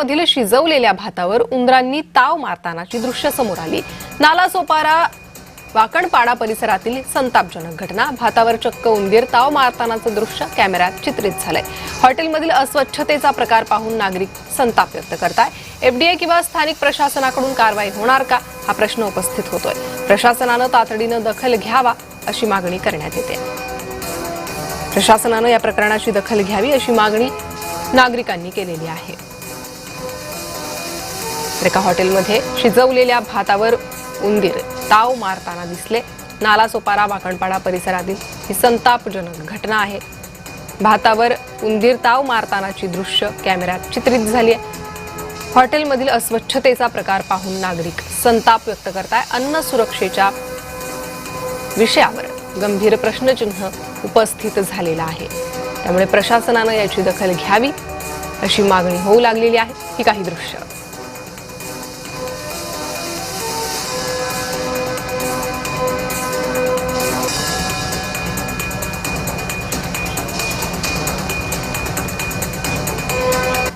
हॉटेलमधील शिजवलेल्या भातावर उंदरांनी ताव मारतानाची दृश्य समोर आली। नालासोपारा वाकणपाडा परिसरातील संतापजनक घटना। भातावर चक्क उंदीर ताव मारतानाचं दृश्य कॅमेऱ्यात चित्रित झालंय। हॉटेलमधील अस्वच्छतेचा प्रकार पाहून नागरिक संताप व्यक्त करताय। एफडीए किंवा स्थानिक प्रशासनाकडून कारवाई होणार का हा प्रश्न उपस्थित होतोय। प्रशासनानं तातडीनं दखल घ्यावा अशी मागणी करण्यात येते। प्रशासनानं या प्रकरणाची दखल घ्यावी अशी मागणी नागरिकांनी केलेली आहे। एका हॉटेलमध्ये शिजवलेल्या भातावर उंदीर ताव मारताना दिसले। नालासोपारा वाकणपाडा परिसरातील ही संतापजनक घटना आहे। भातावर उंदीर ताव मारतानाची दृश्य कॅमेऱ्यात चित्रित झाली आहे। हॉटेलमधील अस्वच्छतेचा प्रकार पाहून नागरिक संताप व्यक्त करताय। अन्न सुरक्षेच्या विषयावर गंभीर प्रश्नचिन्ह उपस्थित झालेला आहे। त्यामुळे प्रशासनानं याची दखल घ्यावी अशी मागणी होऊ लागलेली आहे। ही काही दृश्य